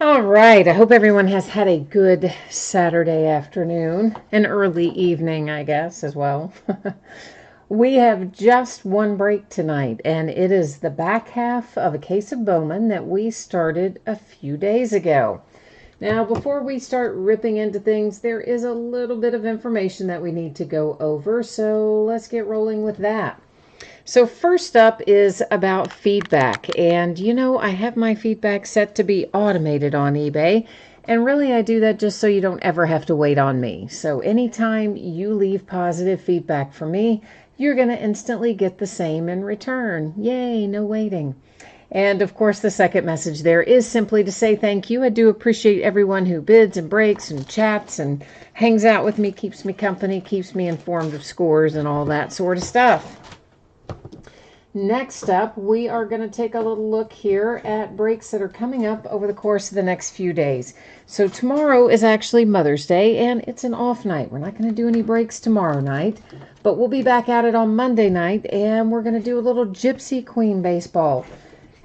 All right. I hope everyone has had a good Saturday afternoon, an early evening, I guess, as well. We have just one break tonight, and it is the back half of a case of Bowman that we started a few days ago. Now, before we start ripping into things, there is a little bit of information that we need to go over, so let's get rolling with that. So first up is about feedback, and I have my feedback set to be automated on eBay, and really I do that just so you don't ever have to wait on me. So anytime you leave positive feedback for me, you're going to instantly get the same in return. Yay, no waiting. And of course, the second message there is simply to say thank you. I do appreciate everyone who bids and breaks and chats and hangs out with me, keeps me company, keeps me informed of scores and all that sort of stuff. Next up, we are going to take a little look here at breaks that are coming up over the course of the next few days. So tomorrow is actually Mother's Day, and it's an off night. We're not going to do any breaks tomorrow night, but we'll be back at it on Monday night, and we're going to do a little Gypsy Queen baseball.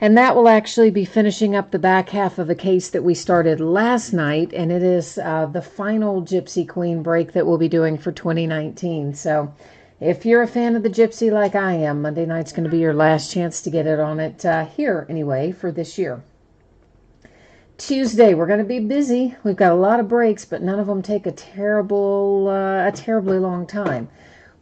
And that will actually be finishing up the back half of a case that we started last night, and it is the final Gypsy Queen break that we'll be doing for 2019. So if you're a fan of the Gypsy like I am, Monday night's going to be your last chance to get it on it here anyway for this year. Tuesday, we're going to be busy. We've got a lot of breaks, but none of them take a terribly long time.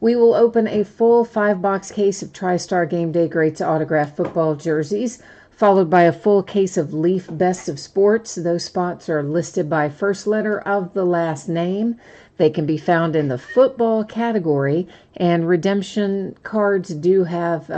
We will open a full 5-box case of TriStar Game Day Greats autographed football jerseys, followed by a full case of Leaf Best of Sports. Those spots are listed by first letter of the last name. They can be found in the football category, and redemption cards do have,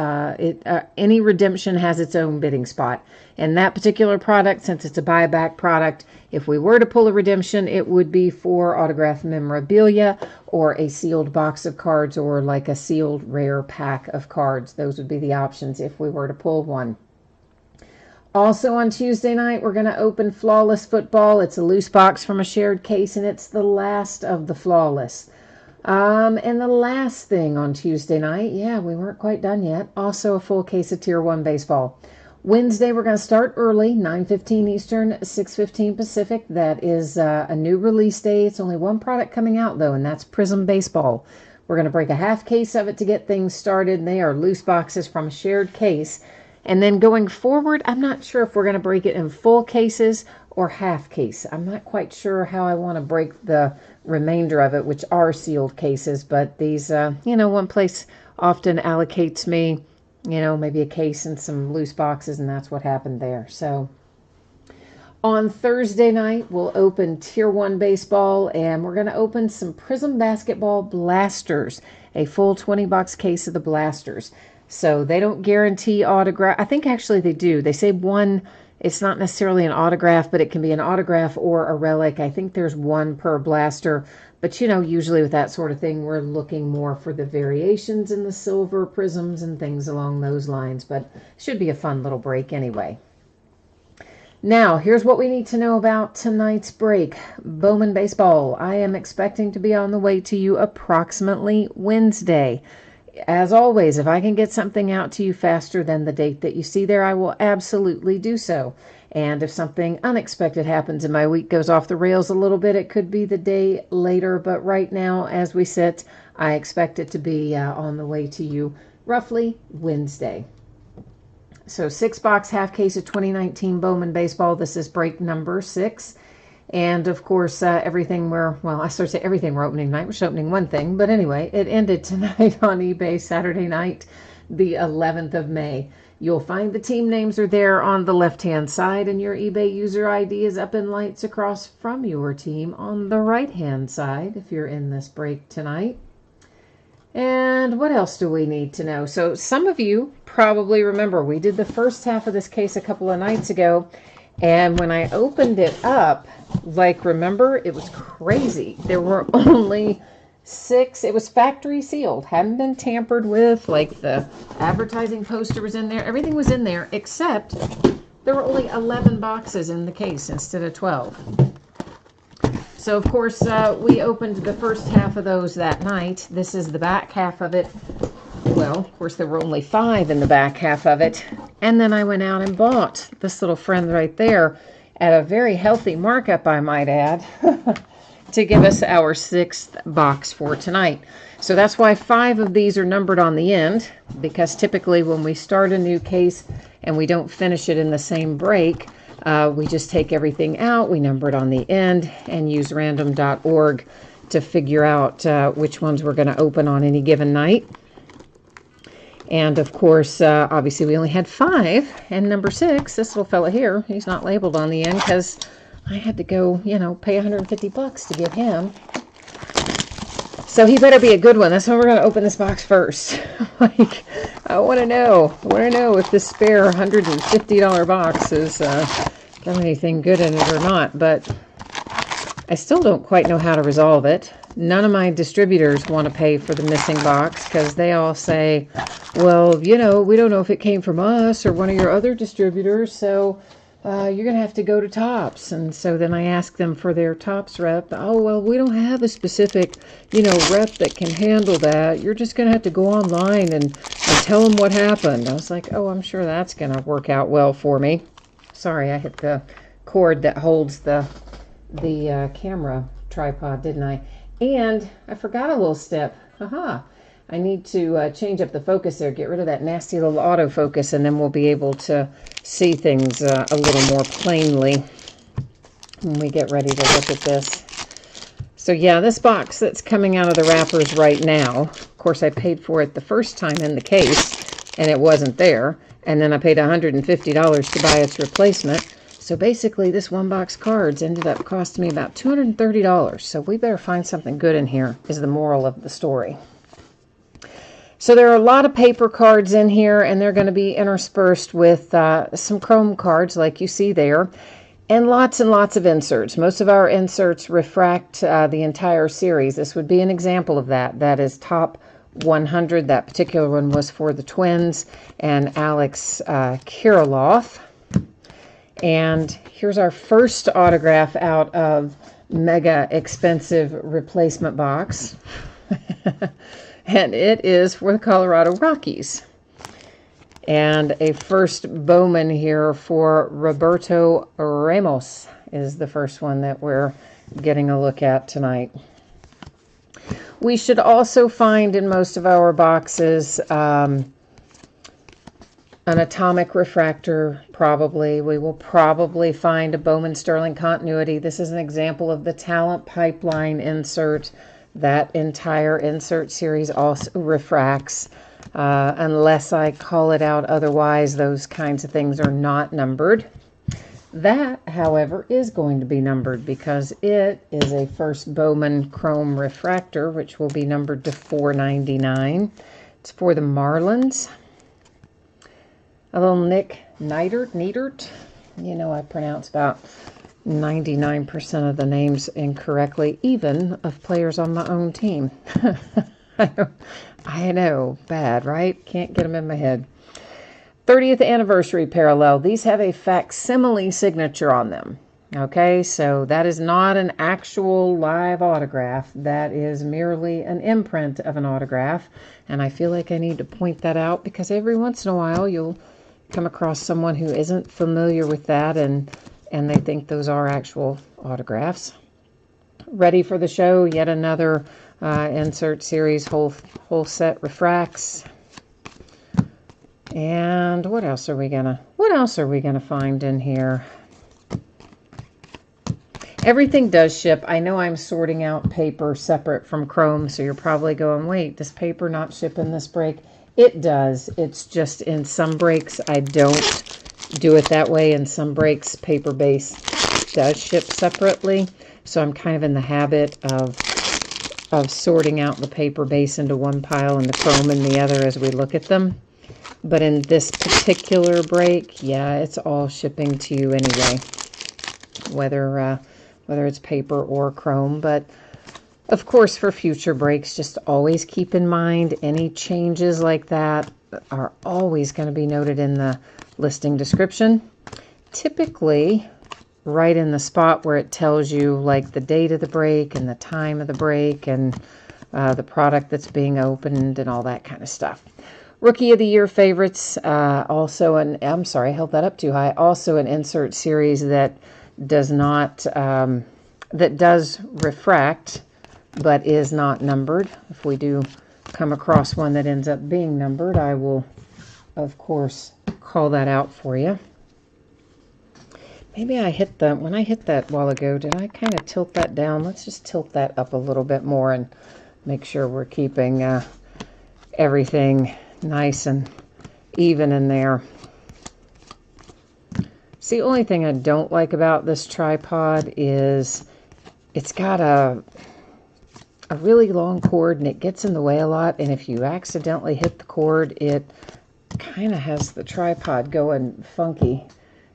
any redemption has its own bidding spot. And that particular product, since it's a buyback product, if we were to pull a redemption, it would be for autographed memorabilia or a sealed box of cards or like a sealed rare pack of cards. Those would be the options if we were to pull one. Also on Tuesday night, we're going to open Flawless Football. It's a loose box from a shared case, and it's the last of the Flawless. And the last thing on Tuesday night, we weren't quite done yet, also a full case of Tier 1 baseball. Wednesday, we're going to start early, 9:15 Eastern, 6:15 Pacific. That is a new release day. It's only one product coming out, though, and that's Prism Baseball. We're going to break a half case of it to get things started, and they are loose boxes from a shared case. And then going forward, I'm not sure if we're going to break it in full cases or half case. I'm not quite sure how I want to break the remainder of it, which are sealed cases. But these, one place often allocates me, maybe a case and some loose boxes, and that's what happened there. So on Thursday night, we'll open Tier 1 baseball, and we're going to open some Prism Basketball Blasters, a full 20-box case of the Blasters. So they don't guarantee autograph. I think actually they do. They say one, it's not necessarily an autograph, but it can be an autograph or a relic. I think there's one per blaster. But, usually with that sort of thing, we're looking more for the variations in the silver prisms and things along those lines. But it should be a fun little break anyway. Now, here's what we need to know about tonight's break. Bowman Baseball. I am expecting to be on the way to you approximately Wednesday. As always, if I can get something out to you faster than the date that you see there, I will absolutely do so. And if something unexpected happens and my week goes off the rails a little bit, it could be the day later. But right now, as we sit, I expect it to be on the way to you roughly Wednesday. So 6-box half case of 2019 Bowman Baseball. This is break number 6. And of course, everything we're opening tonight. We're opening one thing, but anyway, it ended tonight on eBay, Saturday night, the 11th of May. You'll find the team names are there on the left-hand side, and your eBay user ID is up in lights across from your team on the right-hand side if you're in this break tonight. And what else do we need to know? So some of you probably remember we did the first half of this case a couple of nights ago, and when I opened it up, remember, it was crazy. There were only 6. It was factory sealed, hadn't been tampered with. The advertising poster was in there. Everything was in there, except there were only 11 boxes in the case instead of 12. So, of course, we opened the first half of those that night. This is the back half of it. Well, of course, there were only 5 in the back half of it. And then I went out and bought this little friend right there at a very healthy markup, I might add, to give us our 6th box for tonight. So that's why 5 of these are numbered on the end, because typically when we start a new case and we don't finish it in the same break, we just take everything out, we number it on the end, and use random.org to figure out which ones we're going to open on any given night. And of course, obviously we only had 5, and number 6, this little fella here, he's not labeled on the end because I had to go, you know, pay $150 to get him. So he better be a good one. That's why we're going to open this box first. Like, I want to know if this spare $150 box is got anything good in it or not. But I still don't quite know how to resolve it. None of my distributors want to pay for the missing box because they all say, well, you know, we don't know if it came from us or one of your other distributors, so you're going to have to go to Topps. And so then I ask them for their Topps rep. Oh, well, we don't have a specific, you know, rep that can handle that. You're just going to have to go online and tell them what happened. I was like, oh, I'm sure that's going to work out well for me. Sorry, I hit the cord that holds the camera tripod, didn't I? And I forgot a little step. Haha. I need to change up the focus there, get rid of that nasty little autofocus, and then we'll be able to see things a little more plainly when we get ready to look at this. So yeah, this box that's coming out of the wrappers right now, of course I paid for it the first time in the case, and it wasn't there, and then I paid $150 to buy its replacement. So basically, this one box cards ended up costing me about $230. So we better find something good in here, is the moral of the story. So there are a lot of paper cards in here, and they're going to be interspersed with some chrome cards like you see there, and lots of inserts. Most of our inserts refract the entire series. This would be an example of that. That is top 100. That particular one was for the Twins and Alex Kirilloff. And here's our first autograph out of mega expensive replacement box. And it is for the Colorado Rockies. And a first bowman here for Roberto Ramos is the first one that we're getting a look at tonight. We should also find in most of our boxes an atomic refractor, probably. We will probably find a Bowman Sterling continuity. This is an example of the talent pipeline insert. That entire insert series also refracts. Unless I call it out otherwise, those kinds of things are not numbered. That, however, is going to be numbered because it is a first Bowman Chrome refractor, which will be numbered to 499. It's for the Marlins. A little Nick Neidert. You know, I pronounce about 99% of the names incorrectly, even of players on my own team. I know, bad, right? Can't get them in my head. 30th anniversary parallel. These have a facsimile signature on them. Okay, so that is not an actual live autograph. That is merely an imprint of an autograph. And I feel like I need to point that out because every once in a while you'll come across someone who isn't familiar with that and they think those are actual autographs. Ready for the show, yet another insert series, whole set refracts. And what else are we gonna find in here? Everything does ship. I know I'm sorting out paper separate from chrome, so you're probably going, wait, does paper not ship in this break? It does. It's just in some breaks I don't do it that way. In some breaks, paper base does ship separately. So I'm kind of in the habit of sorting out the paper base into one pile and the chrome in the other as we look at them. But in this particular break, yeah, it's all shipping to you anyway, whether it's paper or chrome. But of course, for future breaks, just always keep in mind any changes like that are always going to be noted in the listing description. Typically, right in the spot where it tells you like the date of the break and the time of the break and the product that's being opened and all that kind of stuff. Rookie of the Year favorites, also I held that up too high. Also an insert series that does not, that does refract, but is not numbered. If we do come across one that ends up being numbered, I will, of course, call that out for you. Maybe I hit that, when I hit that a while ago, did I kind of tilt that down? Let's just tilt that up a little bit more and make sure we're keeping everything nice and even in there. See, the only thing I don't like about this tripod is it's got a really long cord and it gets in the way a lot. And if you accidentally hit the cord, it kind of has the tripod going funky.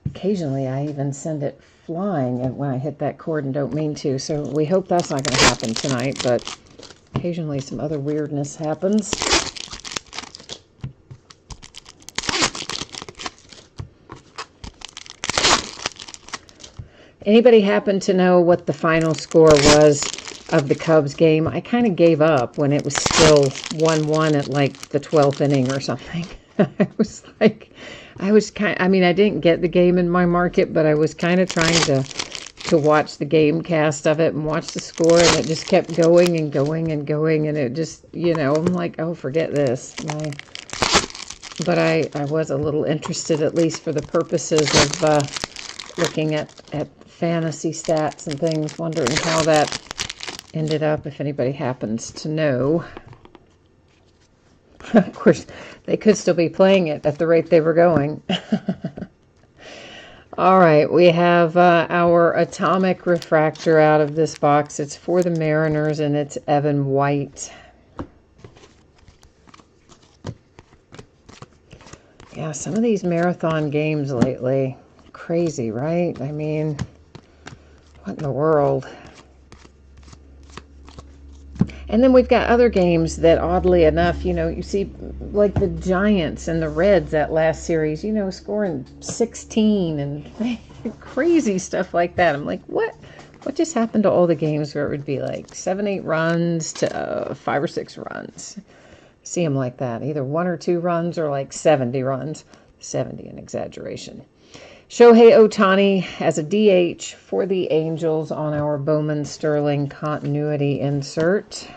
Occasionally, I even send it flying when I hit that cord and don't mean to. So we hope that's not going to happen tonight, but occasionally some other weirdness happens. Anybody happen to know what the final score was of the Cubs game? I kind of gave up when it was still 1-1 at like the 12th inning or something. I didn't get the game in my market, but I was kind of trying to watch the game cast of it and watch the score, and it just kept going and going and going, and it just, I'm like, oh, forget this. But I was a little interested, at least for the purposes of looking at fantasy stats and things, wondering how that ended up, if anybody happens to know. Of course, they could still be playing it at the rate they were going. All right, we have our atomic refractor out of this box. It's for the Mariners, and it's Evan White. Yeah, some of these marathon games lately, crazy, right? I mean, what in the world? And then we've got other games that, oddly enough, you see like the Giants and the Reds that last series, scoring 16 and crazy stuff like that. I'm like, what just happened to all the games where it would be like 7-8 runs to 5 or 6 runs? See them like that, either 1 or 2 runs or like 70 runs. 70, an exaggeration. Shohei Ohtani as a DH for the Angels on our Bowman Sterling continuity insert.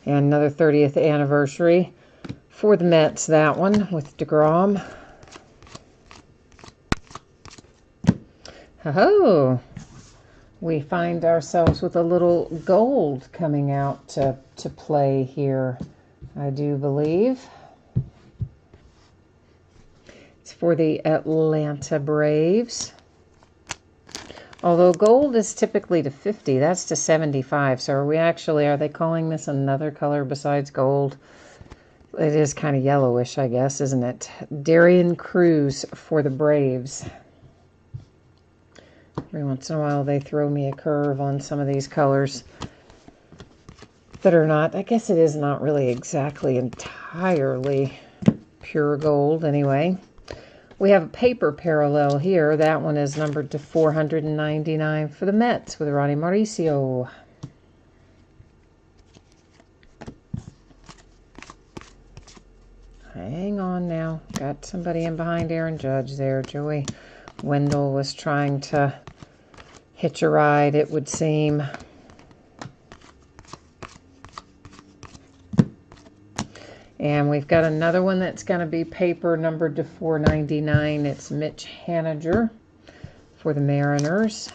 And another 30th anniversary for the Mets, that one with DeGrom. Oh, we find ourselves with a little gold coming out to play here, I do believe. It's for the Atlanta Braves. Although gold is typically to 50, that's to 75. So are they calling this another color besides gold? It is kind of yellowish, I guess, isn't it? Darian Cruz for the Braves. Every once in a while they throw me a curve on some of these colors that are not, I guess it is not really exactly entirely pure gold anyway. We have a paper parallel here. That one is numbered to 499 for the Mets with Ronnie Mauricio. Hang on now. Got somebody in behind Aaron Judge there. Joey Wendell was trying to hitch a ride, it would seem. And we've got another one that's going to be paper numbered to 499. It's Mitch Haniger for the Mariners.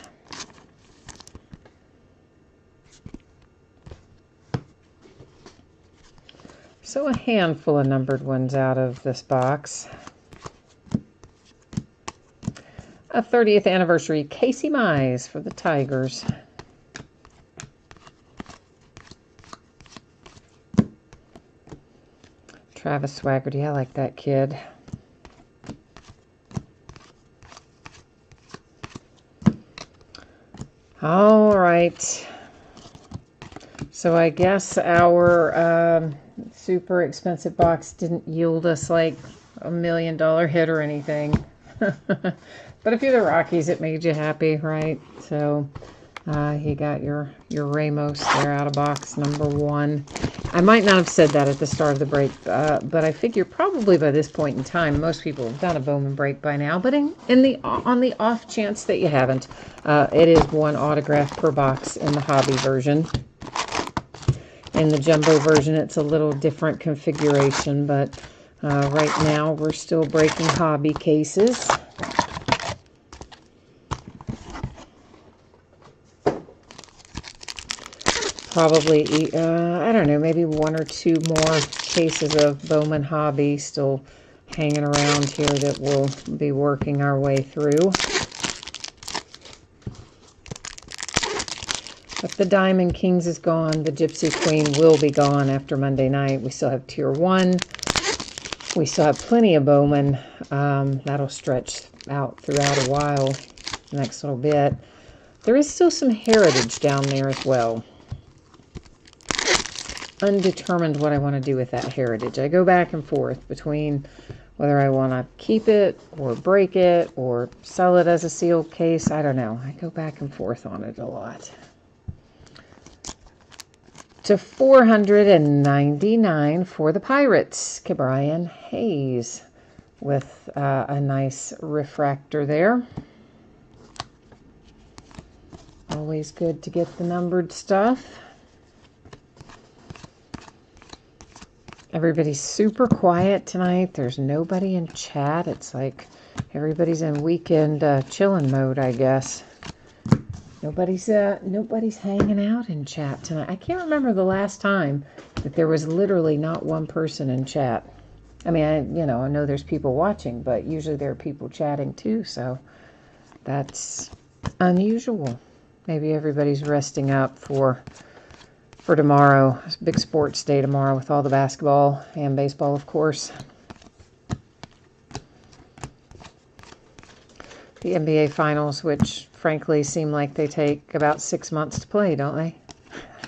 So a handful of numbered ones out of this box. A 30th anniversary Casey Mize for the Tigers. Travis Swaggerty, I like that kid. All right. So I guess our super expensive box didn't yield us like $1 million hit or anything. But if you're the Rockies, it made you happy, right? So You got your Ramos there out of box number 1. I might not have said that at the start of the break, but I figure probably by this point in time, most people have done a Bowman break by now. But on the off chance that you haven't, it is 1 autograph per box in the hobby version. In the jumbo version, it's a little different configuration, but right now we're still breaking hobby cases. Probably, I don't know, maybe 1 or 2 more cases of Bowman Hobby still hanging around here that we'll be working our way through. If the Diamond Kings is gone, the Gypsy Queen will be gone after Monday night. We still have Tier 1. We still have plenty of Bowman. That'll stretch out throughout a while, the next little bit. There is still some Heritage down there as well. Undetermined what I want to do with that Heritage. I go back and forth between whether I want to keep it or break it or sell it as a sealed case. I don't know. I go back and forth on it a lot. To 499 for the Pirates. Ke'Bryan Hayes with a nice refractor there. Always good to get the numbered stuff. Everybody's super quiet tonight. There's nobody in chat. It's like everybody's in weekend chilling mode, I guess. Nobody's hanging out in chat tonight. I can't remember the last time that there was literally not one person in chat. I mean, I know there's people watching, but usually there are people chatting too, so that's unusual. Maybe everybody's resting up for tomorrow. It's a big sports day tomorrow with all the basketball and baseball, of course. The NBA Finals, which frankly seem like they take about 6 months to play, don't they?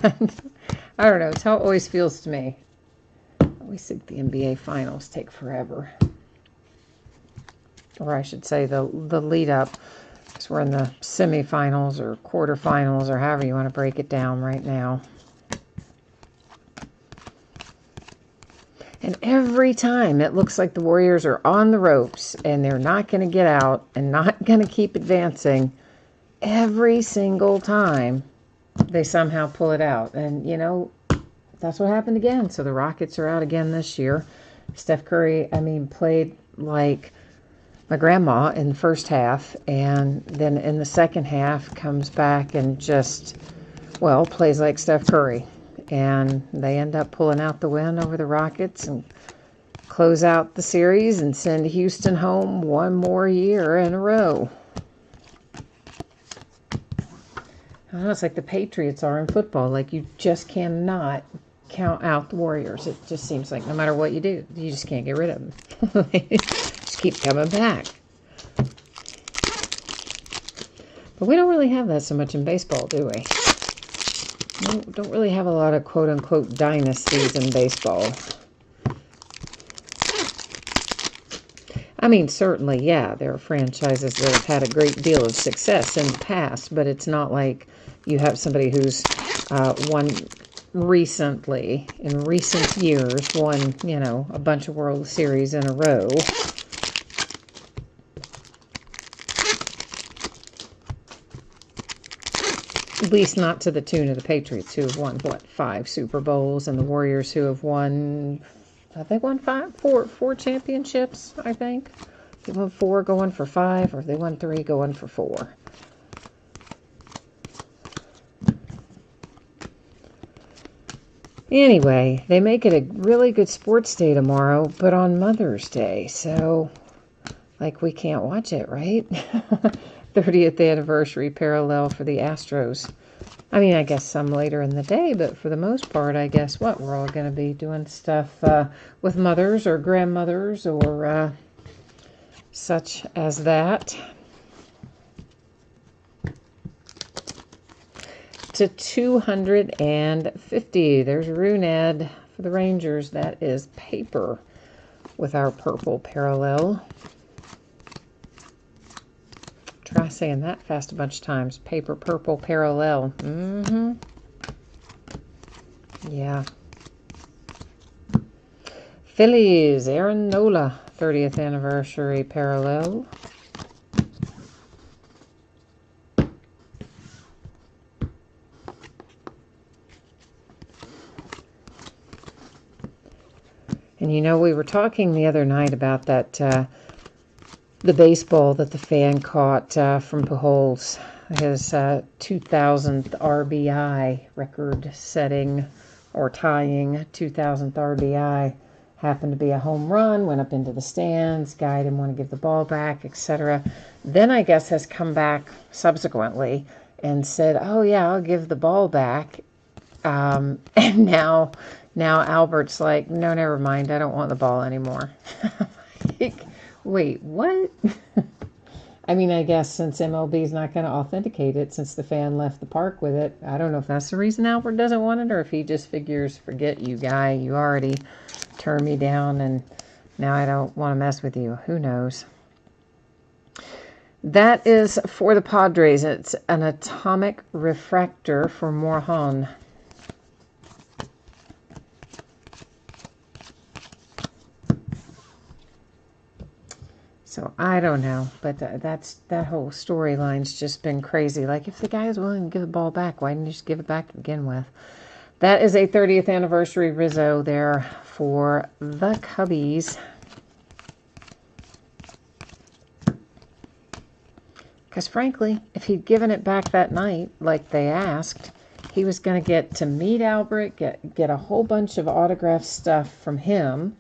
I don't know. It's how it always feels to me. I always think the NBA Finals take forever. Or I should say the lead up. Because we're in the semifinals or quarterfinals or however you want to break it down right now. And every time it looks like the Warriors are on the ropes and they're not going to get out and not going to keep advancing, every single time they somehow pull it out. And, that's what happened again. So the Rockets are out again this year. Steph Curry, played like my grandma in the first half. And then in the second half comes back and just, plays like Steph Curry. And they end up pulling out the win over the Rockets and close out the series and send Houston home 1 more year in a row. I don't know, it's like the Patriots are in football. Like, you just cannot count out the Warriors. It just seems like no matter what you do, you just can't get rid of them. They just keep coming back. But we don't really have that so much in baseball, do we? Don't really have a lot of quote-unquote dynasties in baseball. Certainly, yeah, there are franchises that have had a great deal of success in the past, but it's not like you have somebody who's won recently, in recent years, won, a bunch of World Series in a row. At least not to the tune of the Patriots, who have won, 5 Super Bowls, and the Warriors, who have won, have they won 4 championships, I think? They won 4, going for 5, or they won 3, going for 4. Anyway, they make it a really good sports day tomorrow, but on Mother's Day, so, we can't watch it, right? 30th anniversary parallel for the Astros. I guess some later in the day, but for the most part, I guess we're all going to be doing stuff with mothers or grandmothers or such as that. To 250. There's Runed for the Rangers. That is paper with our purple parallel. Try saying that fast a bunch of times. Paper Purple Parallel. Yeah. Phillies, Aaron Nola, 30th anniversary parallel. And you know, we were talking the other night about that, the baseball that the fan caught from Pujols, his 2000th RBI, record-setting or tying 2000th RBI. Happened to be a home run, went up into the stands, guy didn't want to give the ball back, etc. Then I guess has come back subsequently and said, oh yeah, I'll give the ball back. And now Albert's like, no, never mind, I don't want the ball anymore. Like, wait, what? I mean, I guess since MLB's not going to authenticate it, since the fan left the park with it, I don't know if that's the reason Albert doesn't want it, or if he just figures, forget you, guy, you already turned me down, and now I don't want to mess with you. Who knows? That is for the Padres. It's an atomic refractor for Morejon. So I don't know, but that whole storyline's just been crazy. Like, if the guy is willing to give the ball back, why didn't you just give it back to begin with? That is a 30th anniversary Rizzo there for the Cubbies. Because frankly, if he'd given it back that night, like they asked, he was going to get to meet Albert, get a whole bunch of autograph stuff from him,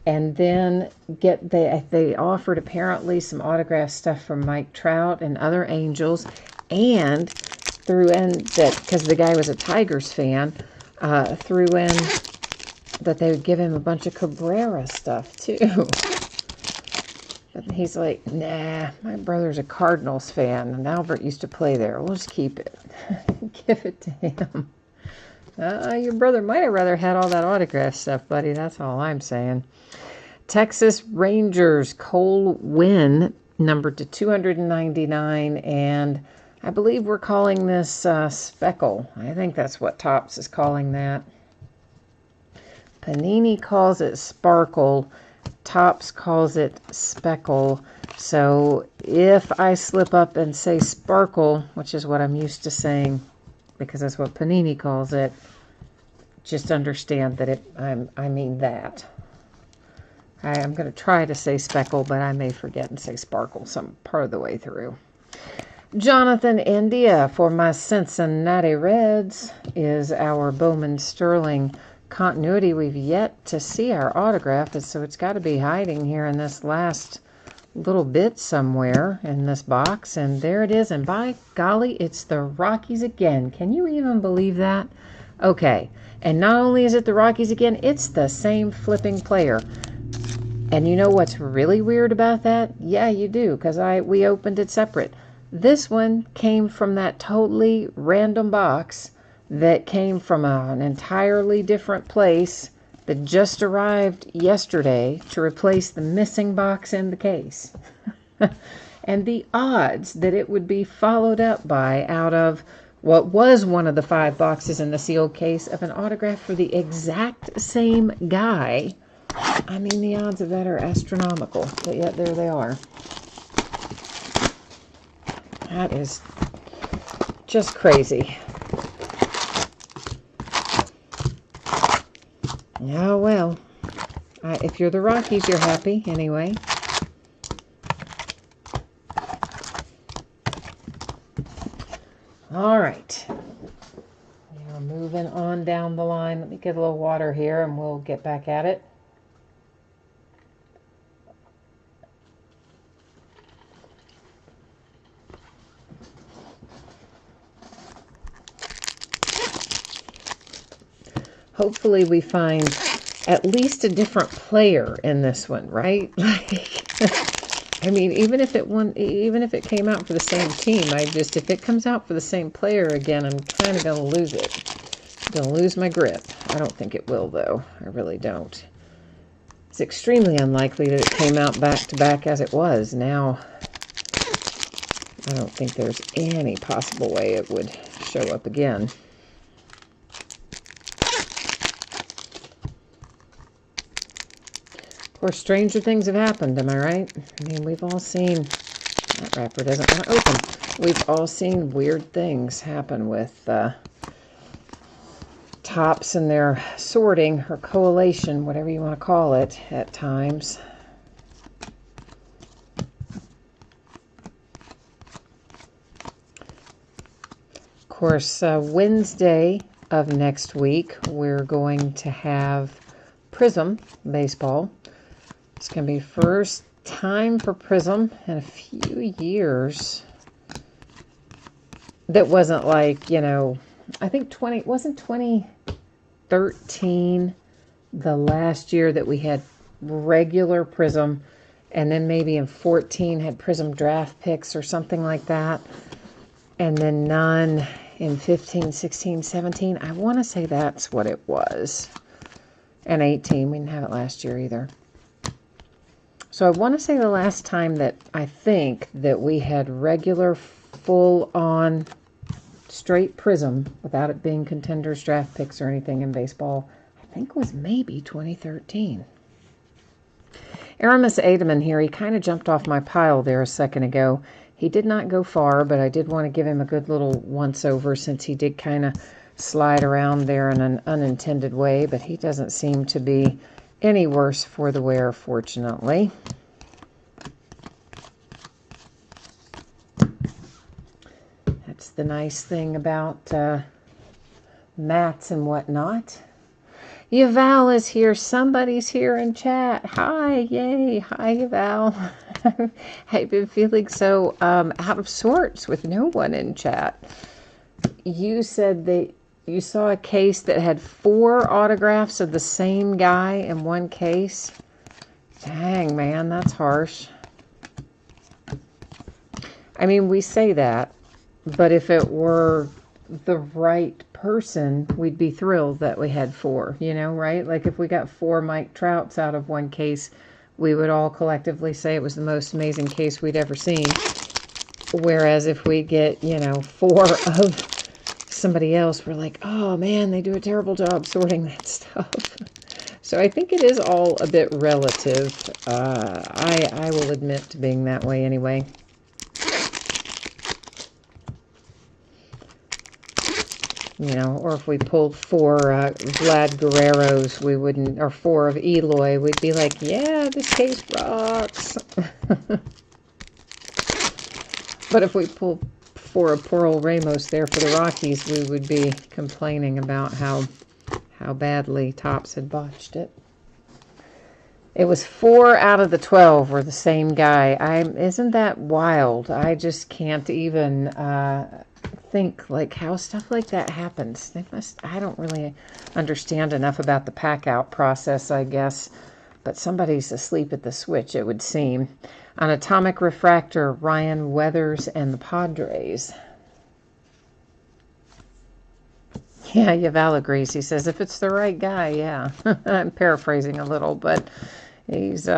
and then they offered apparently some autograph stuff from Mike Trout and other Angels, and threw in that, because the guy was a Tigers fan, threw in that they would give him a bunch of Cabrera stuff too. But he's like, nah, my brother's a Cardinals fan, and Albert used to play there. We'll just keep it. Give it to him. Your brother might have rather had all that autograph stuff, buddy. That's all I'm saying. Texas Rangers, Cole Winn, numbered to 299, and I believe we're calling this Speckle. I think that's what Topps is calling that. Panini calls it Sparkle. Topps calls it Speckle. So if I slip up and say Sparkle, which is what I'm used to saying, because that's what Panini calls it, just understand that I mean that. I'm going to try to say Speckle, but I may forget and say Sparkle some part of the way through. Jonathan India for my Cincinnati Reds is our Bowman Sterling continuity. We've yet to see our autograph, so it's got to be hiding here in this last little bit somewhere in this box, and there it is, and by golly, it's the Rockies again. Can you even believe that? Okay, and not only is it the Rockies again, it's the same flipping player. And you know what's really weird about that? Yeah, you do, because we opened it separate. This one came from that totally random box that came from an entirely different place that just arrived yesterday to replace the missing box in the case. And the odds that it would be followed up by out of what was one of the 5 boxes in the sealed case of an autograph for the exact same guy, I mean, the odds of that are astronomical, but yet there they are. That is just crazy. Yeah, well, if you're the Rockies, you're happy anyway. All right. Now moving on down the line. Let me get a little water here and we'll get back at it. Hopefully we find at least a different player in this one, right? Like, I mean, even if it came out for the same team, if it comes out for the same player again, I'm kind of going to lose it. I'm going to lose my grip. I don't think it will, though. I really don't. It's extremely unlikely that it came out back to back as it was. Now I don't think there's any possible way it would show up again. Of course, stranger things have happened, am I right? I mean, we've all seen... That wrapper doesn't want to open. We've all seen weird things happen with tops and their sorting or collation, whatever you want to call it, at times. Of course, Wednesday of next week, we're going to have Prism baseball. It's going to be first time for Prism in a few years. That wasn't like, you know, I think wasn't 2013 the last year that we had regular Prism, and then maybe in 14 had Prism draft picks or something like that, and then none in 15, 16, 17. I want to say that's what it was. And 18, we didn't have it last year either. So I want to say the last time that I think that we had regular full-on straight Prism without it being contenders, draft picks, or anything in baseball, I think was maybe 2013. Aramis Ademan here, he kind of jumped off my pile there a second ago. He did not go far, but I did want to give him a good little once-over since he did kind of slide around there in an unintended way, but he doesn't seem to be any worse for the wear, fortunately. That's the nice thing about mats and whatnot. Yuval is here. Somebody's here in chat. Hi, yay. Hi, Yuval. I've been feeling so out of sorts with no one in chat. You said that you saw a case that had 4 autographs of the same guy in one case. Dang, man, that's harsh. I mean, we say that, but if it were the right person, we'd be thrilled that we had 4, you know, right? Like if we got 4 Mike Trouts out of one case, we would all collectively say it was the most amazing case we'd ever seen. Whereas if we get, you know, 4 of somebody else, we're like, oh man, they do a terrible job sorting that stuff. So I think it is all a bit relative. I will admit to being that way anyway. You know, or if we pulled 4 Vlad Guerreros, we wouldn't, or 4 of Eloy, we'd be like, yeah, this case rocks. But if we pulled 4 of Pearl Ramos there for the Rockies, we would be complaining about how badly Topps had botched it. It was 4 out of the 12 were the same guy. Isn't that wild? I just can't even think like how stuff like that happens. They must. I don't really understand enough about the pack out process, I guess. But somebody's asleep at the switch, it would seem. On Atomic Refractor, Ryan Weathers and the Padres. Yeah, Yuval agrees. He says, if it's the right guy, yeah. I'm paraphrasing a little, but he's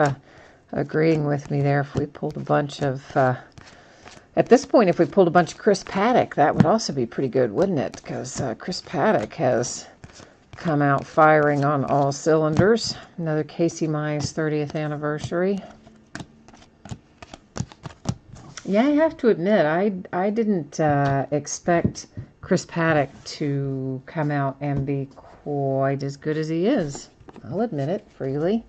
agreeing with me there. If we pulled a bunch of... at this point, if we pulled a bunch of Chris Paddock, that would also be pretty good, wouldn't it? Because Chris Paddock has come out firing on all cylinders. Another Casey Mize 30th anniversary. Yeah, I have to admit, I didn't expect Chris Paddock to come out and be quite as good as he is. I'll admit it freely.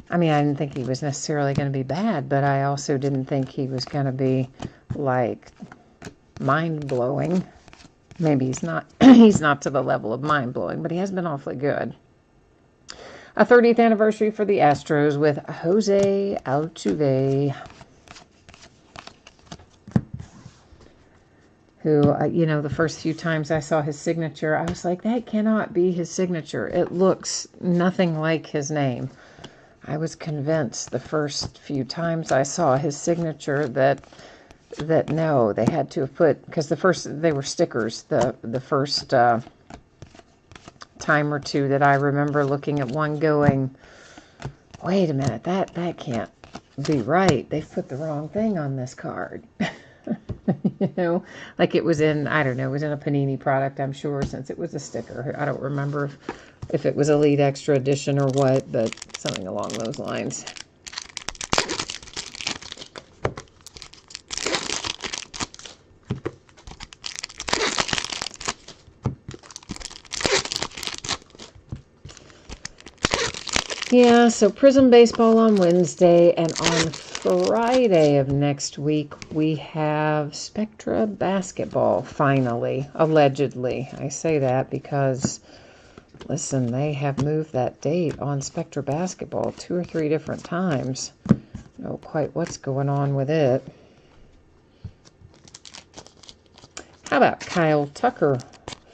I mean, I didn't think he was necessarily going to be bad, but I also didn't think he was going to be, like, mind-blowing. Maybe he's not, he's not to the level of mind-blowing, but he has been awfully good. A 30th anniversary for the Astros with Jose Altuve, who, you know, the first few times I saw his signature, I was like, that cannot be his signature. It looks nothing like his name. I was convinced the first few times I saw his signature that no, they had to have put, because they were stickers, the first time or two that I remember looking at one going, wait a minute, that can't be right. They've put the wrong thing on this card. Like it was in, I don't know, it was in a Panini product, I'm sure, since it was a sticker. I don't remember if it was Elite Extra Edition or what, but something along those lines. Yeah, so Prism Baseball on Wednesday, and on Friday of next week, we have Spectra Basketball, finally, allegedly. I say that because, listen, they have moved that date on Spectra Basketball 2 or 3 different times. I don't know quite what's going on with it. How about Kyle Tucker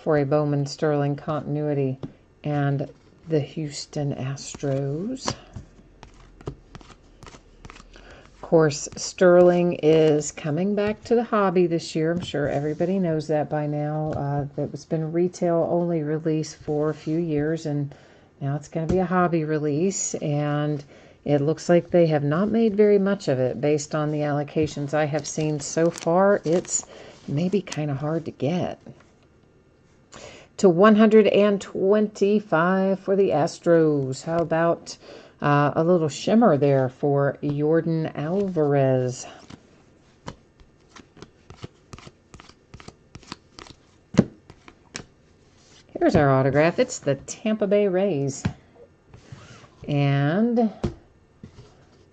for a Bowman Sterling continuity and the Houston Astros? Of course, Sterling is coming back to the hobby this year. I'm sure everybody knows that by now. It's been retail only release for a few years, and now it's going to be a hobby release, and it looks like they have not made very much of it based on the allocations I have seen so far. It's maybe kind of hard to get. To 125 for the Astros. How about a little shimmer there for Jordan Alvarez? Here's our autograph. It's the Tampa Bay Rays. And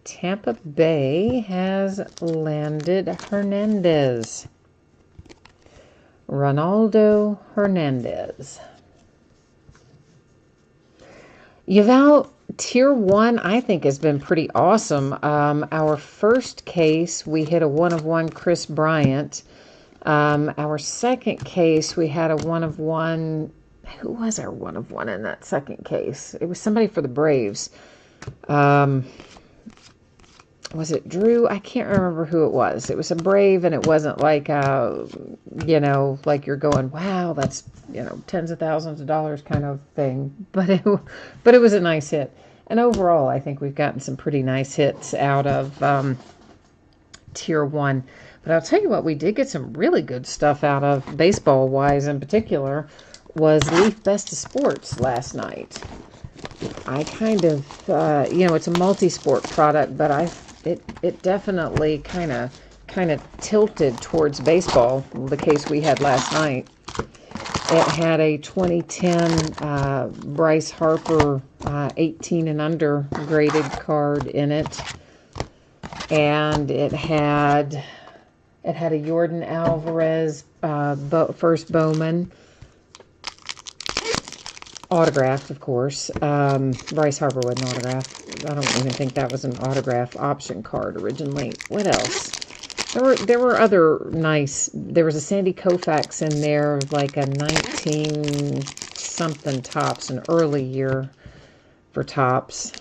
Tampa Bay has landed Hernandez. Ronaldo Hernandez. Yuval, Tier 1, I think, has been pretty awesome. Our first case, we hit a 1-of-1 Chris Bryant. Our second case, we had a 1-of-1. Who was our 1-of-1 in that second case? It was somebody for the Braves. Was it Drew? I can't remember who it was. It was a Brave, and it wasn't like, like you're going, wow, that's, tens of thousands of dollars kind of thing. But it was a nice hit. And overall, I think we've gotten some pretty nice hits out of Tier 1. But I'll tell you what, we did get some really good stuff out of, baseball-wise in particular, was Leaf Best of Sports last night. I kind of, it's a multi-sport product, but it definitely kind of tilted towards baseball, the case we had last night. It had a 2010 Bryce Harper 18 and under graded card in it, and it had a Jordan Alvarez first Bowman autographed, of course. Bryce Harper wasn't autographed. I don't even think that was an autograph option card originally. What else? There were other nice. There was a Sandy Koufax in there, like a 19 something Topps, an early year for Topps.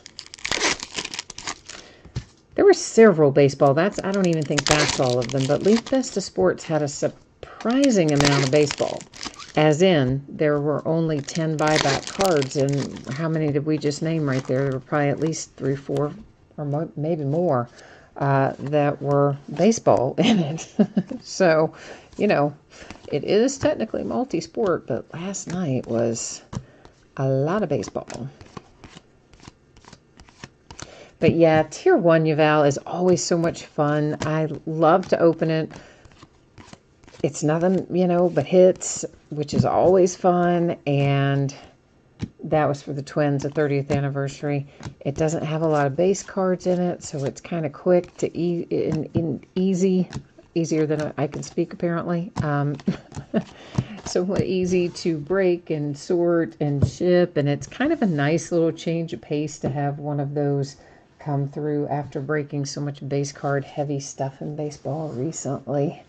There were several baseball. I don't even think that's all of them. But Leaf Best of Sports had a surprising amount of baseball. As in, there were only 10 buyback cards, and how many did we just name right there? There were probably at least 3, 4, or maybe more that were baseball in it. So, it is technically multi-sport, but last night was a lot of baseball. But yeah, Tier 1 Yuval is always so much fun. I love to open it. It's nothing, but hits, which is always fun. And that was for the Twins, the 30th anniversary. It doesn't have a lot of base cards in it, so it's kind of quick to easy, easier than I can speak apparently. So easy to break and sort and ship, and it's kind of a nice little change of pace to have one of those come through after breaking so much base card heavy stuff in baseball recently.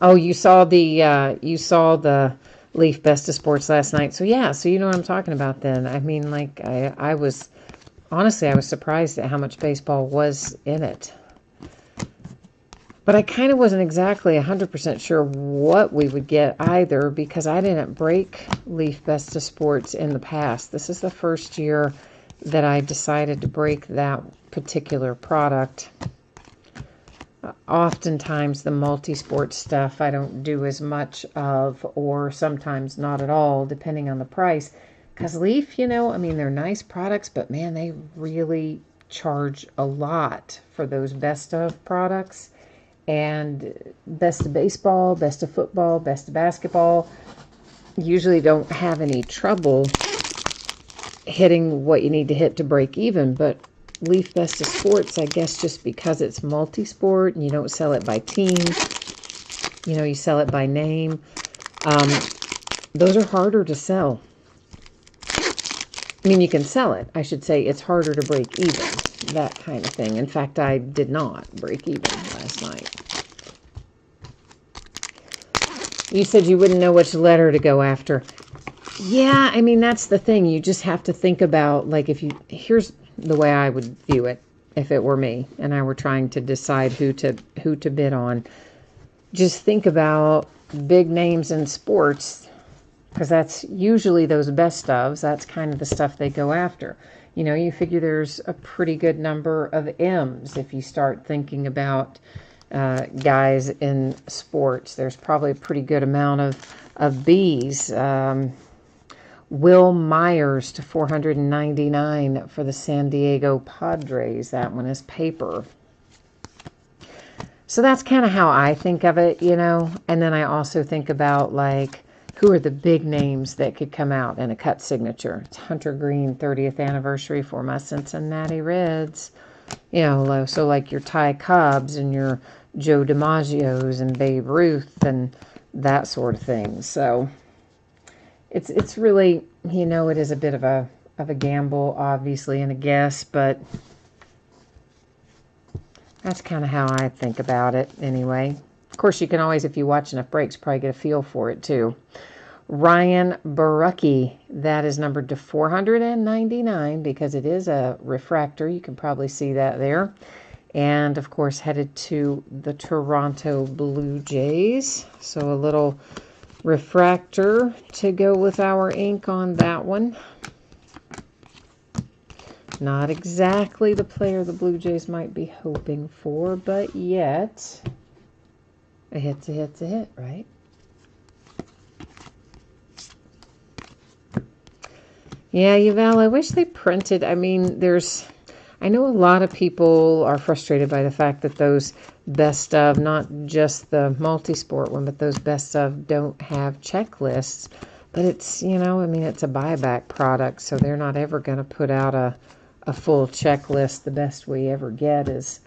Oh, you saw the Leaf Best of Sports last night. So yeah, so you know what I'm talking about then. I mean, like I was surprised at how much baseball was in it. But I kind of wasn't exactly 100% sure what we would get either, because I didn't break Leaf Best of Sports in the past. This is the first year that I decided to break that particular product. Oftentimes the multi-sport stuff I don't do as much of, or sometimes not at all, depending on the price. Because Leaf, I mean, they're nice products, but man, they really charge a lot for those best of products. And best of baseball, best of football, best of basketball usually don't have any trouble hitting what you need to hit to break even. But Leaf Best of Sports, I guess just because it's multi-sport and you don't sell it by team, you sell it by name, those are harder to sell. I mean, you can sell it. I should say it's harder to break even, that kind of thing. In fact, I did not break even last night. You said you wouldn't know which letter to go after. Yeah, I mean, that's the thing. You just have to think about, like, here's the way I would view it if it were me and I were trying to decide who to bid on. Just think about big names in sports, because that's usually those best ofs. That's kind of the stuff they go after. You figure there's a pretty good number of M's if you start thinking about guys in sports. There's probably a pretty good amount of B's. Will Myers to $499 for the San Diego Padres. That one is paper. So that's kind of how I think of it, And then I also think about, like, who are the big names that could come out in a cut signature. It's Hunter Green, 30th anniversary for my Cincinnati Reds. So like your Ty Cobbs and your Joe DiMaggio's and Babe Ruth and that sort of thing. So it's really, it is a bit of a gamble, obviously, and a guess, but that's kind of how I think about it anyway. Of course, you can always, if you watch enough breaks, probably get a feel for it too. Ryan Barucki, that is numbered to $499 because it is a refractor. You can probably see that there. And, of course, headed to the Toronto Blue Jays. So a little refractor to go with our ink on that one. Not exactly the player the Blue Jays might be hoping for, but yet a hit's a hit's a hit, right? Yeah, Yuval, I wish they printed. I mean, I know a lot of people are frustrated by the fact that those best of, not just the multi-sport one, but those best of don't have checklists. But it's, I mean, it's a buyback product, so they're not ever going to put out a full checklist. The best we ever get is,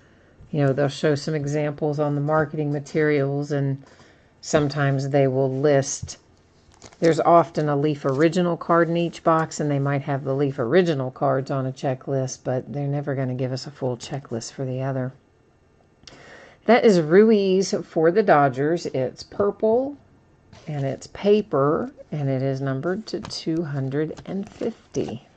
they'll show some examples on the marketing materials, and sometimes they will list. There's often a Leaf Original card in each box, and they might have the Leaf Original cards on a checklist, but they're never going to give us a full checklist for the other. That is Ruiz for the Dodgers. It's purple, and it's paper, and it is numbered to 250.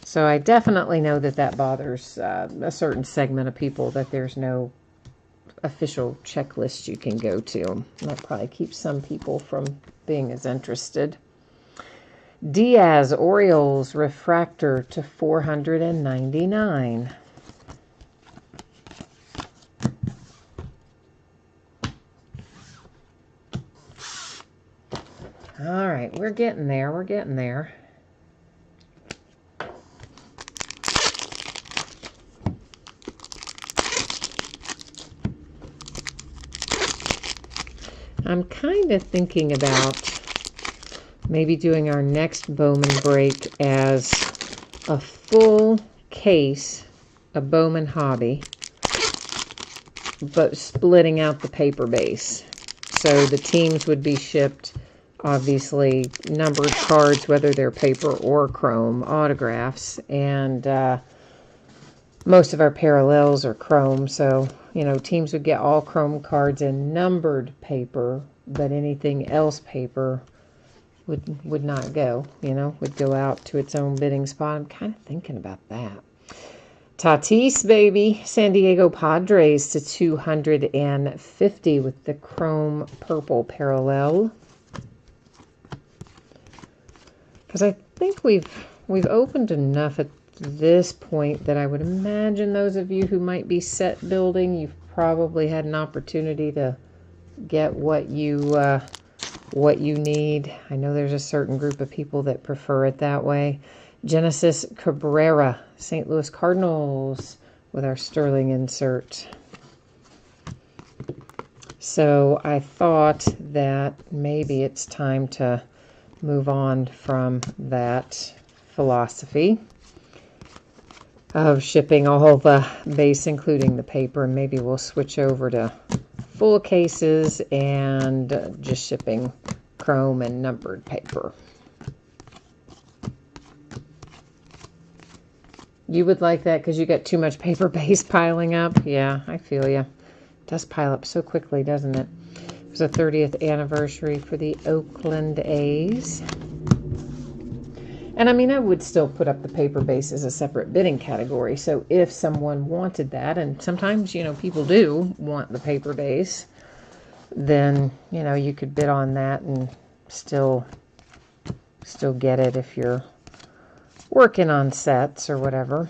So I definitely know that bothers a certain segment of people, that there's no official checklist you can go to. That probably keeps some people from being as interested. Diaz, Orioles, refractor to $499. All right, we're getting there. We're getting there. I'm kind of thinking about maybe doing our next Bowman break as a full case of Bowman Hobby, but splitting out the paper base. So the teams would be shipped, obviously, numbered cards, whether they're paper or chrome, autographs, and most of our parallels are chrome, so teams would get all chrome cards in numbered paper, but anything else paper would not go, would go out to its own bidding spot. I'm kind of thinking about that. Tatis, baby. San Diego Padres to 250 with the chrome purple parallel. Because I think we've we've opened enough at this point that I would imagine those of you who might be set building, you've probably had an opportunity to get what you need. I know there's a certain group of people that prefer it that way. Genesis Cabrera, St. Louis Cardinals, with our sterling insert. So I thought that maybe it's time to move on from that philosophy of shipping all the base, including the paper, and maybe we'll switch over to full cases and just shipping chrome and numbered paper. You would like that because you got too much paper base piling up? Yeah, I feel you. It does pile up so quickly, doesn't it? It was the 30th anniversary for the Oakland A's. And I mean, I would still put up the paper base as a separate bidding category. So if someone wanted that, and sometimes, you know, people do want the paper base, then, you know, you could bid on that and still get it if you're working on sets or whatever.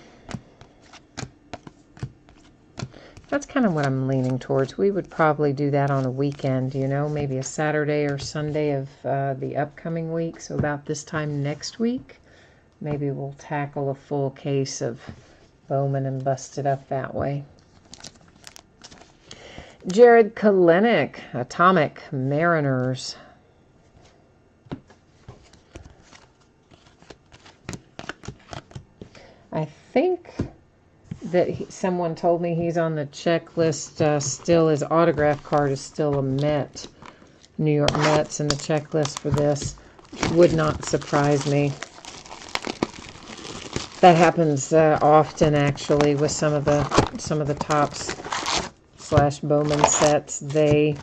That's kind of what I'm leaning towards. We would probably do that on a weekend, you know, maybe a Saturday or Sunday of the upcoming week. So about this time next week, maybe we'll tackle a full case of Bowman and bust it up that way. Jared Kalenic, Atomic Mariners. I think that someone told me he's on the checklist still. His autograph card is still a Met, New York Mets, and the checklist for this would not surprise me. That happens often, actually, with some of the Topps / Bowman sets. They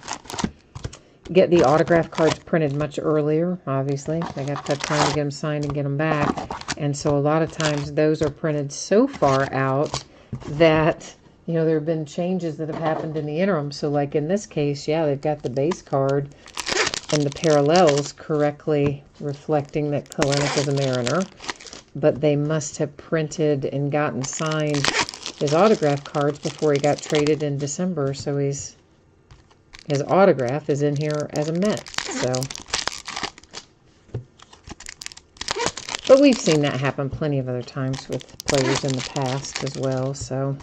get the autograph cards printed much earlier, obviously. They got that time to get them signed and get them back. And so a lot of times those are printed so far out that, you know, there have been changes that have happened in the interim. So like in this case, yeah, they've got the base card and the parallels correctly reflecting that Kalenic is a Mariner. But they must have printed and gotten signed his autograph cards before he got traded in December. So his autograph is in here as a Met. So, but we've seen that happen plenty of other times with players in the past as well. So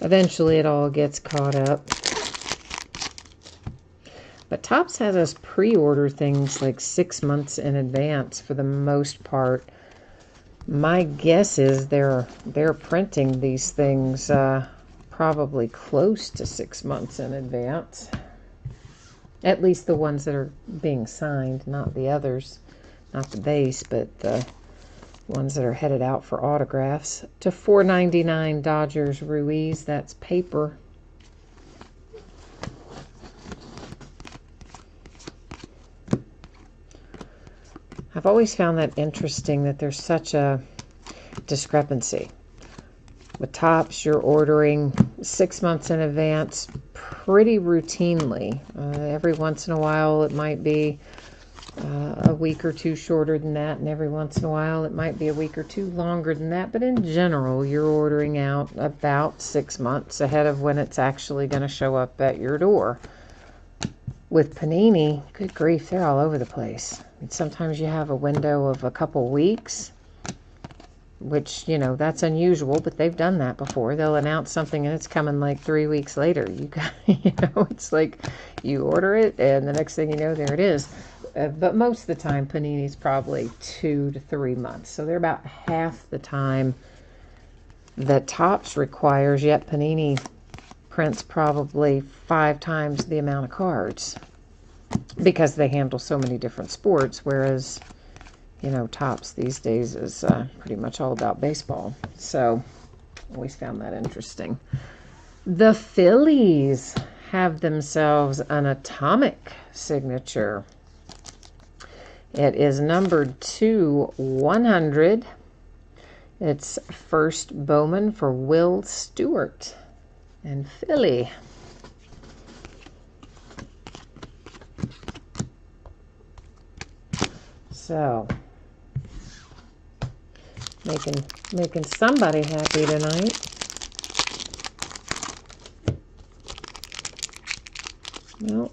eventually it all gets caught up. But Topps has us pre-order things like 6 months in advance for the most part. My guess is they're printing these things probably close to 6 months in advance. At least the ones that are being signed, not the others. Not the base, but the ones that are headed out for autographs. To $4.99 Dodgers Ruiz, that's paper. I've always found that interesting that there's such a discrepancy. With Topps, you're ordering 6 months in advance pretty routinely. Every once in a while, it might be a week or two shorter than that, and every once in a while, it might be a week or two longer than that. But in general, you're ordering out about 6 months ahead of when it's actually going to show up at your door. With Panini, good grief, they're all over the place. Sometimes you have a window of a couple weeks, which, you know, that's unusual, but they've done that before. They'll announce something and it's coming like 3 weeks later. You know, it's like you order it and the next thing you know, there it is. But most of the time, Panini's probably 2 to 3 months. So they're about half the time that Topps requires, yet Panini prints probably 5 times the amount of cards because they handle so many different sports, whereas, you know, Topps these days is pretty much all about baseball. So always found that interesting. The Phillies have themselves an atomic signature. It is numbered to 100. It's first Bowman for Will Stewart and Philly. So Making somebody happy tonight. Well,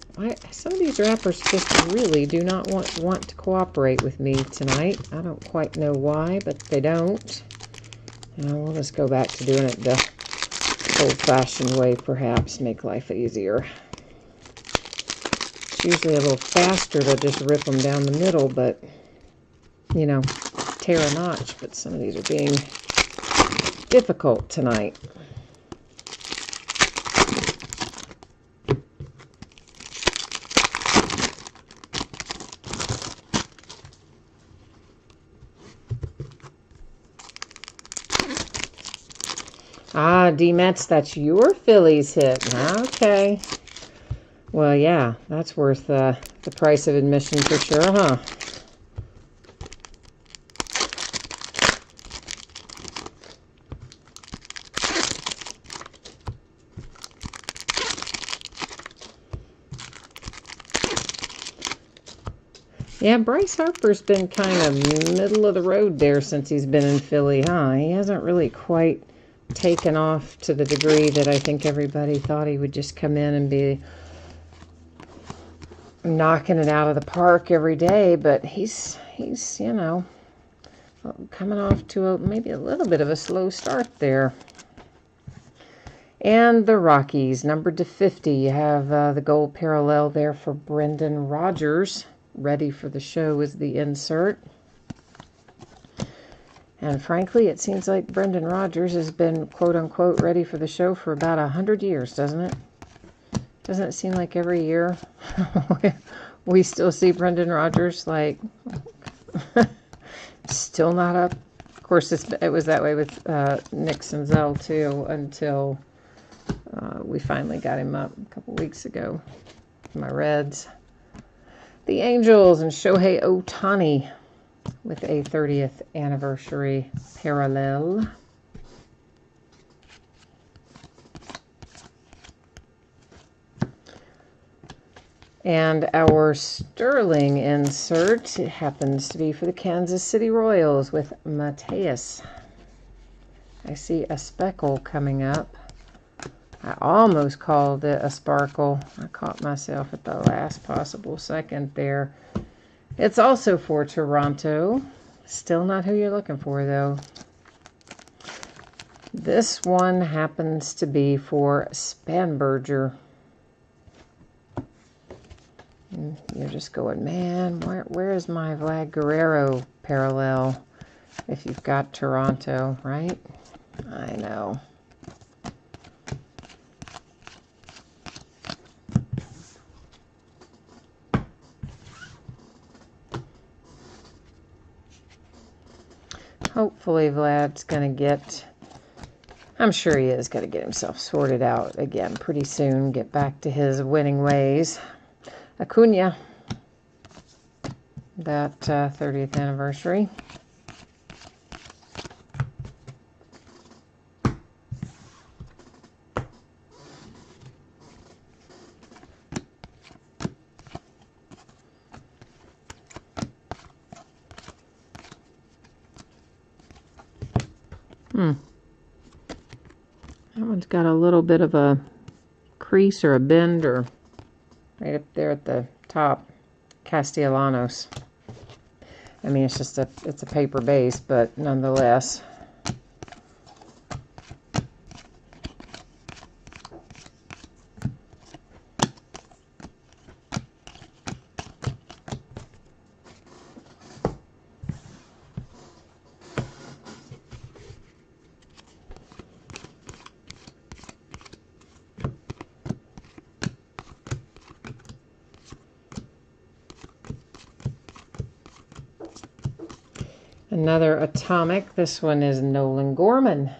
some of these wrappers just really do not want to cooperate with me tonight. I don't quite know why, but they don't. We'll just go back to doing it the old-fashioned way, perhaps, make life easier. It's usually a little faster to just rip them down the middle, but, you know, tear a notch. But some of these are being difficult tonight. Ah, D-Mets, that's your Phillies hit. Okay. Well, yeah, that's worth the price of admission for sure, huh? Yeah, Bryce Harper's been kind of middle of the road there since he's been in Philly, huh? He hasn't really quite taken off to the degree that I think everybody thought he would just come in and be knocking it out of the park every day, but he's you know, coming off to maybe a little bit of a slow start there. And the Rockies, numbered to 50. You have the gold parallel there for Brendan Rodgers. Ready for the show is the insert. And frankly, it seems like Brendan Rodgers has been, quote-unquote, ready for the show for about 100 years, doesn't it? Doesn't it seem like every year we still see Brendan Rodgers, like, still not up? Of course, it was that way with Nick Senzel, too, until we finally got him up a couple weeks ago. My Reds. The Angels and Shohei Ohtani with a 30th anniversary parallel. And our Sterling insert happens to be for the Kansas City Royals with Mateus. I see a speckle coming up. I almost called it a sparkle. I caught myself at the last possible second there. It's also for Toronto. Still not who you're looking for, though. This one happens to be for Spanberger. And you're just going, man, where is my Vlad Guerrero parallel if you've got Toronto, right? I know. Hopefully Vlad's going to get, I'm sure he is going to get himself sorted out again pretty soon, get back to his winning ways. Acuna, that 30th anniversary. That one's got a little bit of a crease or a bend or right up there at the top. Castellanos. I mean, it's just it's a paper base, but nonetheless. Another atomic. This one is Nolan Gorman.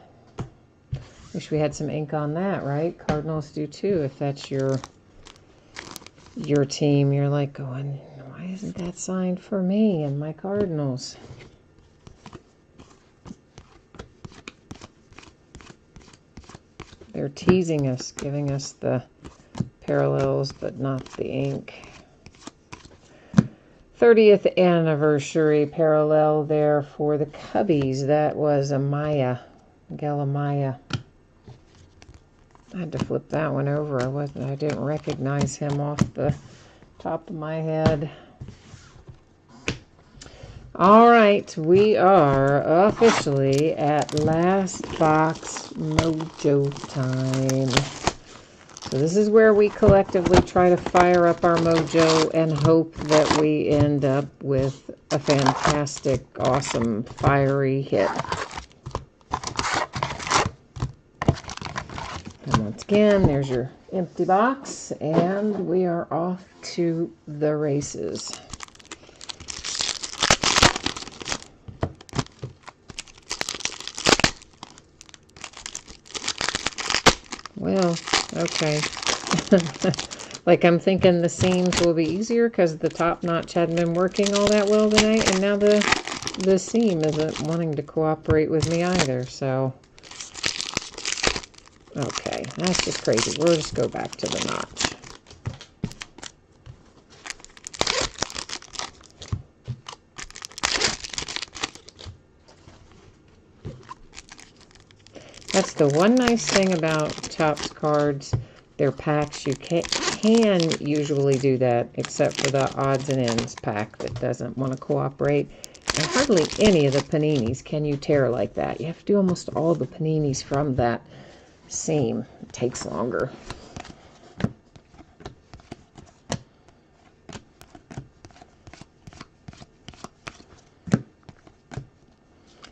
Wish we had some ink on that, right? Cardinals do too. If that's your team, you're like going, why isn't that signed for me and my Cardinals? They're teasing us, giving us the parallels, but not the ink. 30th anniversary parallel there for the Cubbies. That was a Maya, Gallimaya. I had to flip that one over. I didn't recognize him off the top of my head. All right, we are officially at last box mojo time. So this is where we collectively try to fire up our mojo and hope that we end up with a fantastic, awesome, fiery hit. And once again, there's your empty box, and we are off to the races. Well, okay. Like I'm thinking the seams will be easier because the top notch hadn't been working all that well tonight, and now the seam isn't wanting to cooperate with me either, so... Okay, that's just crazy. We'll just go back to the notch. That's the one nice thing about Topps cards. Their packs, you can usually do that, except for the odds and ends pack that doesn't want to cooperate. And hardly any of the paninis can you tear like that. You have to do almost all the paninis from that seam. It takes longer.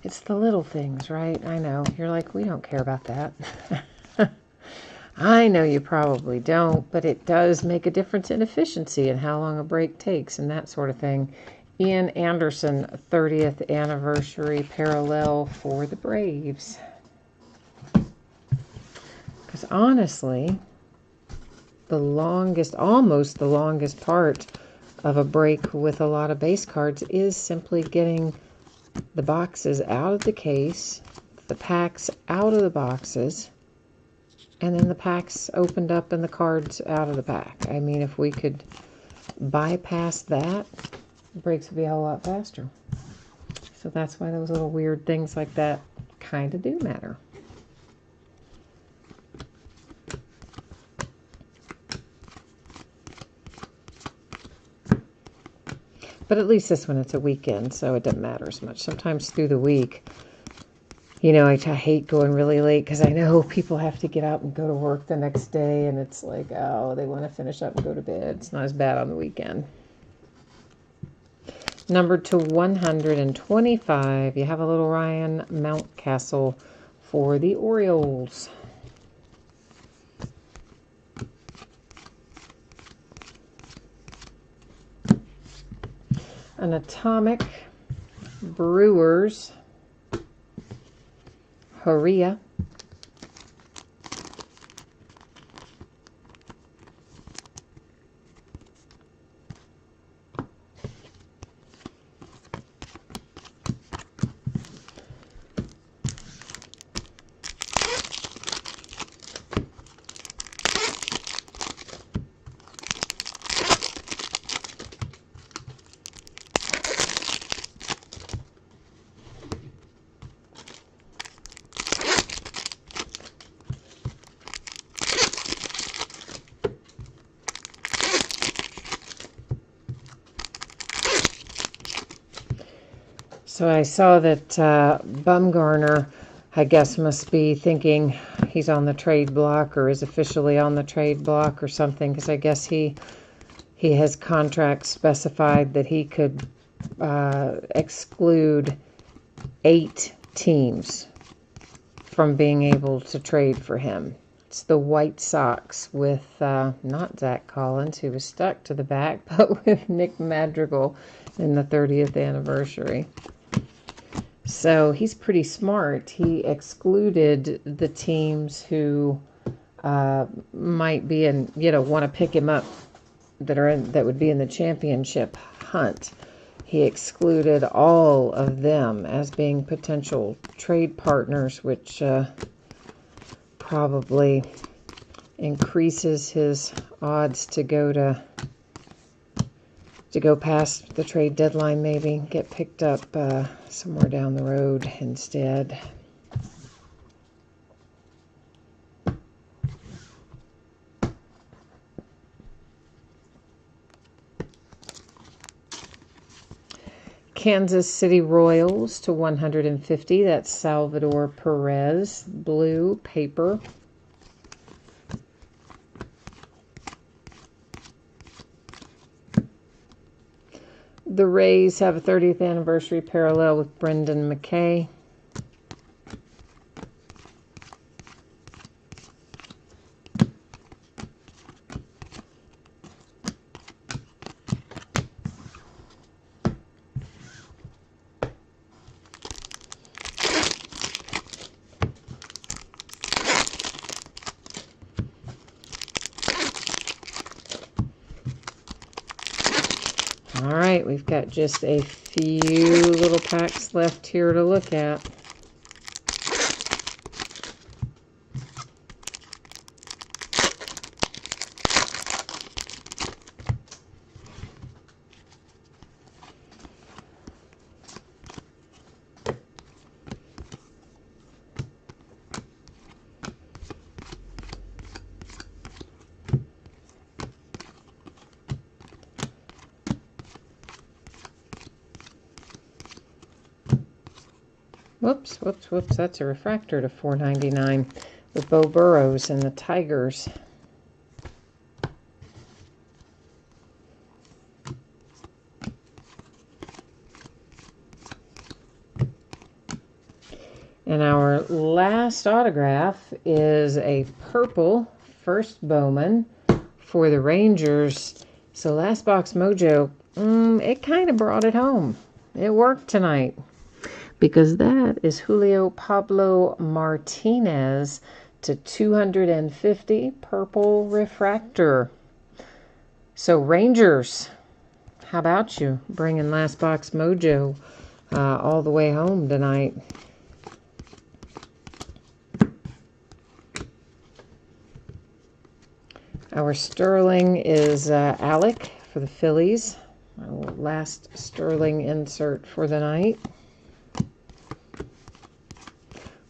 It's the little things, right? I know. You're like, we don't care about that. I know you probably don't, but it does make a difference in efficiency and how long a break takes and that sort of thing. Ian Anderson, 30th anniversary parallel for the Braves. Because honestly, almost the longest part of a break with a lot of base cards is simply getting the boxes out of the case, the packs out of the boxes, and then the packs opened up and the cards out of the pack. I mean, if we could bypass that, the breaks would be a whole lot faster. So that's why those little weird things like that kind of do matter. But at least this one, it's a weekend, so it doesn't matter as much. Sometimes through the week, you know, I hate going really late because I know people have to get out and go to work the next day, and it's like, oh, they want to finish up and go to bed. It's not as bad on the weekend. Numbered to 125, you have a little Ryan Mountcastle for the Orioles. An Atomic Brewers Horia. So I saw that Bumgarner, I guess, must be thinking he's on the trade block or is officially on the trade block or something, because I guess he has contract specified that he could exclude 8 teams from being able to trade for him. It's the White Sox with not Zach Collins, who was stuck to the back, but with Nick Madrigal in the 30th anniversary. So he's pretty smart. He excluded the teams who might be in, want to pick him up that would be in the championship hunt. He excluded all of them as being potential trade partners, which probably increases his odds to go to to go past the trade deadline, maybe get picked up somewhere down the road instead. Kansas City Royals to 150. That's Salvador Perez, blue paper. The Rays have a 30th anniversary parallel with Brendan McKay. All right, we've got just a few little packs left here to look at. Whoops, whoops, whoops. That's a refractor to $4.99 with Bo Burrows and the Tigers. And our last autograph is a purple first bowman for the Rangers. So last box mojo, it kind of brought it home. It worked tonight. Because that is Julio Pablo Martinez to 250, purple refractor. So Rangers, how about you bringing last box mojo all the way home tonight? Our Sterling is Alec for the Phillies. Our last Sterling insert for the night.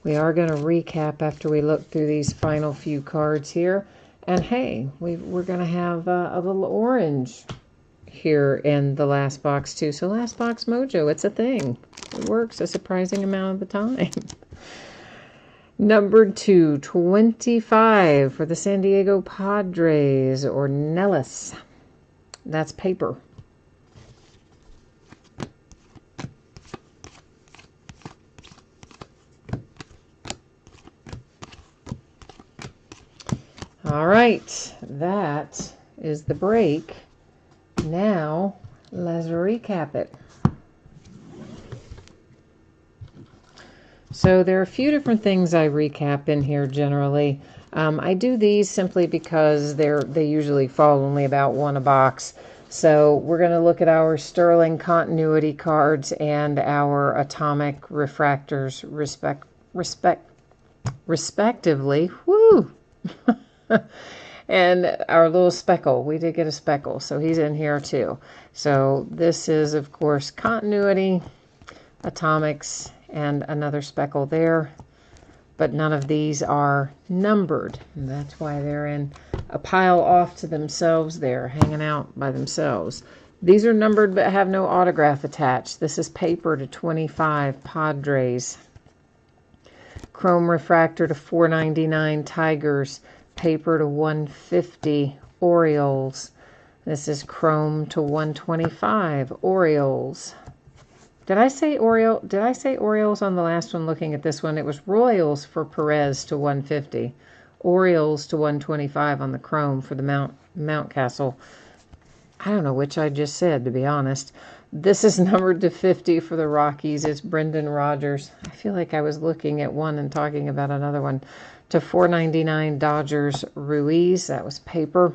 We are going to recap after we look through these final few cards here. And hey, we're going to have a little orange here in the last box too. So last box mojo, it's a thing. It works a surprising amount of the time. Numbered to 25 for the San Diego Padres, or Nellis. That's paper. All right, that is the break. Now, let's recap it. So there are a few different things I recap in here generally. I do these simply because they usually fall only about one a box. So we're going to look at our Sterling continuity cards and our atomic refractors respectively. Woo! And our little speckle, we did get a speckle, so he's in here too. So this is, of course, continuity, atomics, and another speckle there. But none of these are numbered. And that's why they're in a pile off to themselves there, hanging out by themselves. These are numbered but have no autograph attached. This is paper to 25, Padres. Chrome refractor to $4.99, Tigers. Paper to 150, Orioles. This is chrome to 125, Orioles. Did I say Orioles on the last one looking at this one? It was Royals for Perez to 150. Orioles to 125 on the chrome for the Mountcastle. I don't know which I just said, to be honest. This is numbered to 50 for the Rockies. It's Brendan Rodgers. I feel like I was looking at one and talking about another one. To $4.99, Dodgers Ruiz. That was paper.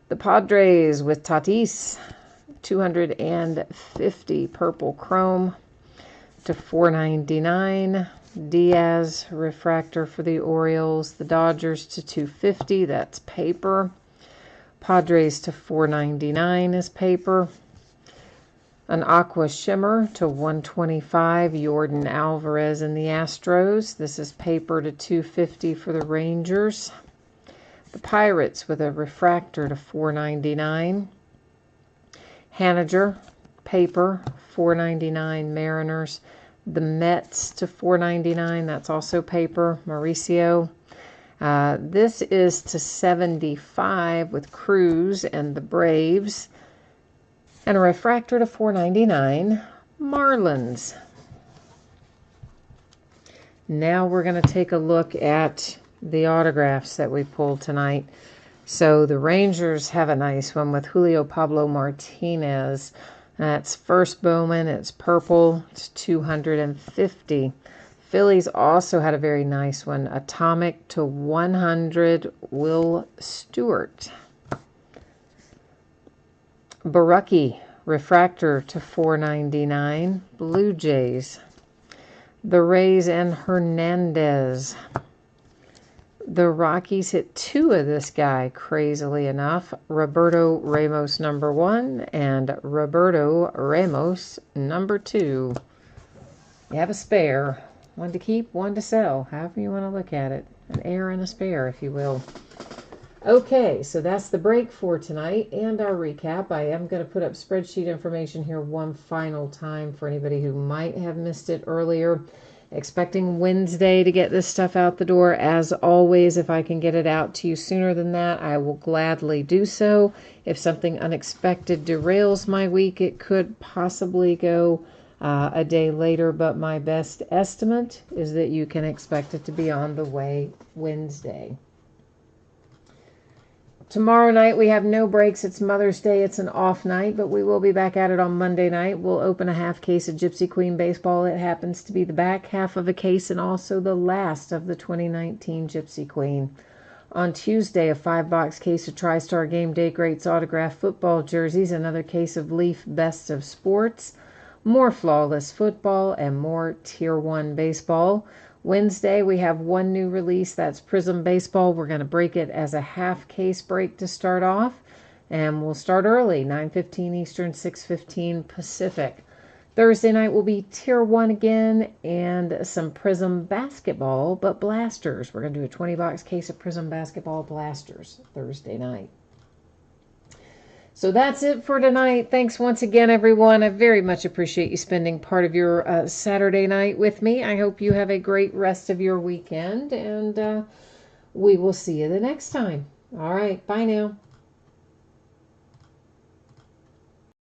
The Padres with Tatis, 250, purple chrome. To $4.99, Diaz refractor for the Orioles. The Dodgers to $250. That's paper. Padres to $4.99 is paper. An Aqua Shimmer to 125, Jordan Alvarez in the Astros. This is paper to 250 for the Rangers. The Pirates with a refractor to 499. Haniger, paper, 499, Mariners. The Mets to 499, that's also paper, Mauricio. This is to 75 with Cruz and the Braves. And a refractor to 499, Marlins. Now we're going to take a look at the autographs that we pulled tonight. So the Rangers have a nice one with Julio Pablo Martinez. That's first Bowman. It's purple. It's 250. Phillies also had a very nice one. Atomic to 100, Will Stewart. Barucki, refractor to 499, Blue Jays. The Rays and Hernandez. The Rockies hit 2 of this guy, crazily enough. Roberto Ramos number 1 and Roberto Ramos number 2. You have a spare. One to keep, one to sell, however you want to look at it. An heir and a spare, if you will. Okay, so that's the break for tonight and our recap. I am going to put up spreadsheet information here one final time for anybody who might have missed it earlier. Expecting Wednesday to get this stuff out the door. As always, if I can get it out to you sooner than that, I will gladly do so. If something unexpected derails my week, it could possibly go a day later, but my best estimate is that you can expect it to be on the way Wednesday. Tomorrow night we have no breaks. It's Mother's Day. It's an off night, but we will be back at it on Monday night. We'll open a half case of Gypsy Queen baseball. It happens to be the back half of a case and also the last of the 2019 Gypsy Queen. On Tuesday, a 5-box case of TriStar Game Day Greats autographed football jerseys, another case of Leaf Best of Sports, more Flawless football, and more Tier 1 baseball. Wednesday, we have one new release. That's Prism Baseball. We're going to break it as a half case break to start off. And we'll start early, 9:15 Eastern, 6:15 Pacific. Thursday night will be Tier 1 again and some Prism Basketball, but Blasters. We're going to do a 20-box case of Prism Basketball Blasters Thursday night. So that's it for tonight. Thanks once again, everyone. I very much appreciate you spending part of your Saturday night with me. I hope you have a great rest of your weekend, and we will see you the next time. All right, bye now.